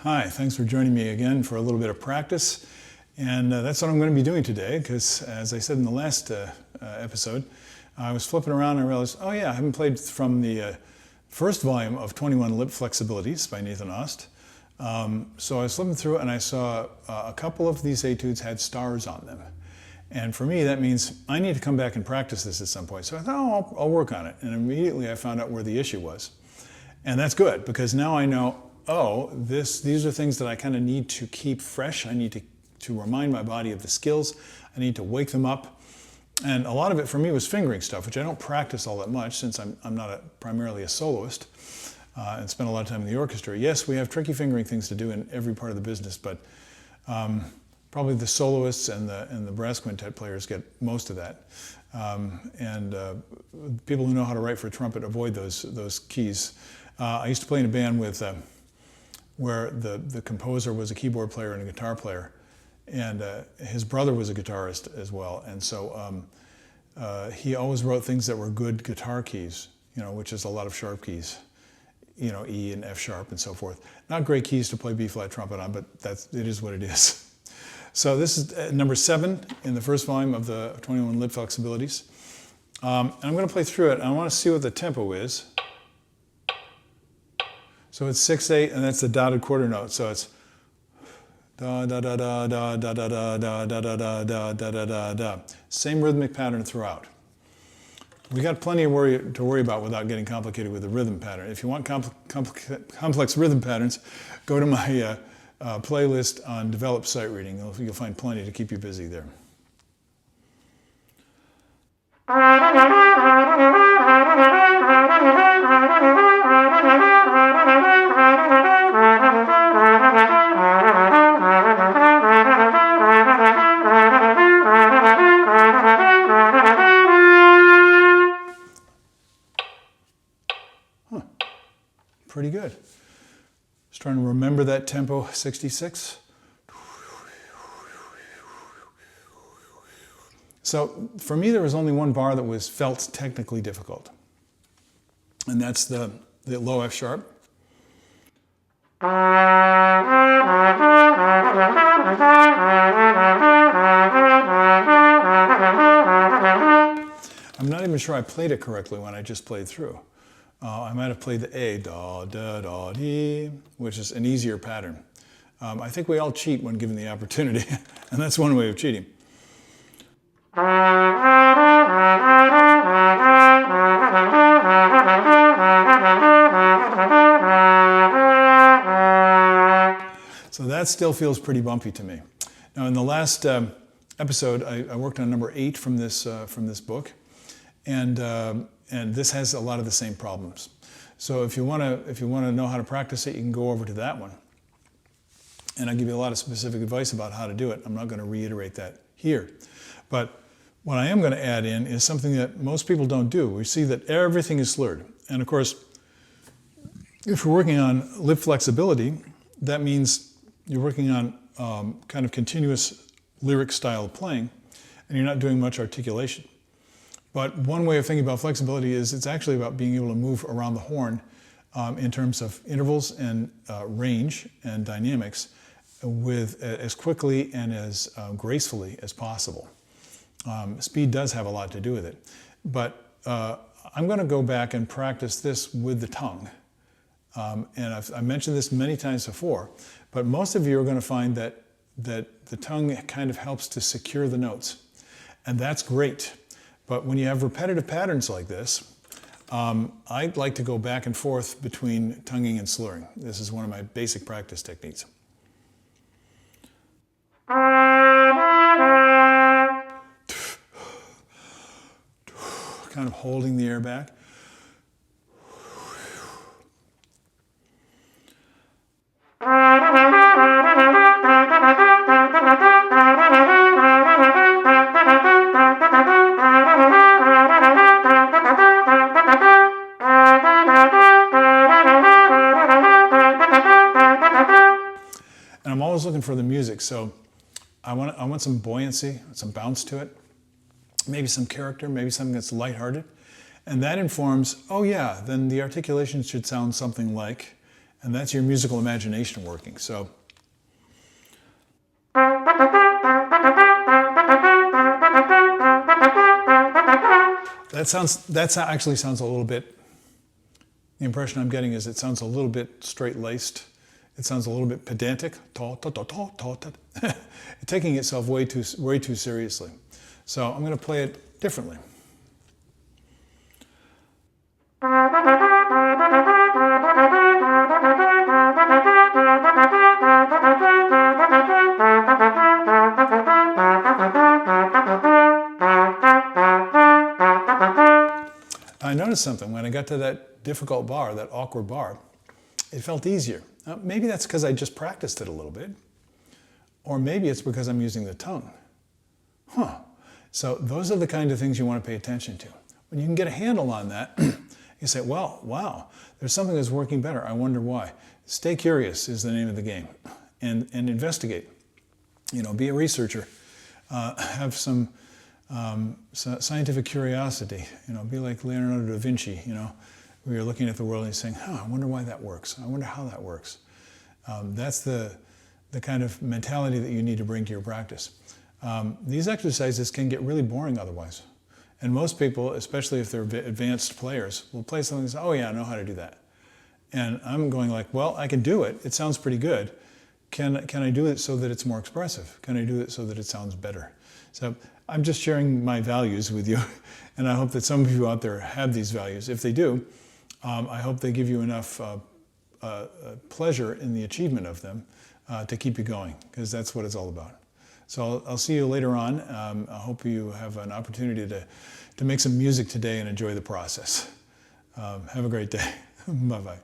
Hi, thanks for joining me again for a little bit of practice. And that's what I'm going to be doing today, because as I said in the last episode, I was flipping around and I realized, oh yeah, I haven't played from the first volume of 21 Lip Flexibilities by Nathan Ost. So I was flipping through and I saw a couple of these etudes had stars on them. And for me, that means I need to come back and practice this at some point. So I thought, oh, I'll work on it. And immediately I found out where the issue was. And that's good, because now I know, oh, these are things that I kind of need to keep fresh. I need to remind my body of the skills. I need to wake them up. And a lot of it for me was fingering stuff, which I don't practice all that much since I'm not primarily a soloist and spend a lot of time in the orchestra. Yes, we have tricky fingering things to do in every part of the business, but probably the soloists and the brass quintet players get most of that. People who know how to write for trumpet avoid those keys. I used to play in a band with where the composer was a keyboard player and a guitar player, and his brother was a guitarist as well. And so he always wrote things that were good guitar keys, which is a lot of sharp keys, E and F sharp and so forth. Not great keys to play B flat trumpet on, but it is what it is. So this is number 7 in the first volume of the 21 Lip Flexibilities. And I'm going to play through it. I want to see what the tempo is. So it's 6/8, and that's the dotted quarter note. So it's da da da da da da da da da da da da da da da da da. Same rhythmic pattern throughout. We got plenty to worry about without getting complicated with the rhythm pattern. If you want complex rhythm patterns, go to my playlist on developed sight reading. You'll find plenty to keep you busy there. Pretty good. Just trying to remember that tempo, 66. So for me, there was only one bar that felt technically difficult, and that's the low F sharp. I'm not even sure I played it correctly when I just played through. I might have played the A, da, da, da, dee, which is an easier pattern. I think we all cheat when given the opportunity, and that's one way of cheating. So that still feels pretty bumpy to me. Now, in the last episode, I worked on number 8 from this book, and this has a lot of the same problems. So if you want to know how to practice it, you can go over to that one. And I'll give you a lot of specific advice about how to do it. I'm not going to reiterate that here. But what I am going to add in is something that most people don't do. We see that everything is slurred. And of course, if we're working on lip flexibility, that means you're working on kind of continuous lyric style of playing, and you're not doing much articulation. But one way of thinking about flexibility is it's actually about being able to move around the horn in terms of intervals and range and dynamics with as quickly and as gracefully as possible. Speed does have a lot to do with it. But I'm going to go back and practice this with the tongue. And I've mentioned this many times before, but most of you are going to find that the tongue kind of helps to secure the notes. And that's great. But when you have repetitive patterns like this, I like to go back and forth between tonguing and slurring. This is one of my basic practice techniques. Kind of holding the air back. And I'm always looking for the music, so I want some buoyancy, some bounce to it, maybe some character, maybe something that's lighthearted. And that informs, oh yeah, then the articulation should sound something like, And that's your musical imagination working. So that actually sounds a little bit, the impression I'm getting is it sounds a little bit straight-laced. It sounds a little bit pedantic, taking itself way too seriously. So I'm going to play it differently. I noticed something when I got to that difficult bar, that awkward bar, it felt easier. Maybe that's because I just practiced it a little bit, or maybe it's because I'm using the tongue. So those are the kind of things you want to pay attention to. When you can get a handle on that, you say, well, wow, there's something that's working better. I wonder why. Stay curious is the name of the game, and investigate. You know, be a researcher. Have some scientific curiosity. You know, be like Leonardo da Vinci. You know, where you're looking at the world and you're saying, I wonder why that works. I wonder how that works. That's the kind of mentality that you need to bring to your practice. These exercises can get really boring otherwise. And most people, especially if they're advanced players, will play something and say, oh yeah, I know how to do that. And I'm going like, well, I can do it. It sounds pretty good. Can I do it so that it's more expressive? Can I do it so that it sounds better? So I'm just sharing my values with you. And I hope that some of you out there have these values. If they do, I hope they give you enough pleasure in the achievement of them to keep you going, because that's what it's all about. So I'll see you later on. I hope you have an opportunity to make some music today and enjoy the process. Have a great day. Bye-bye.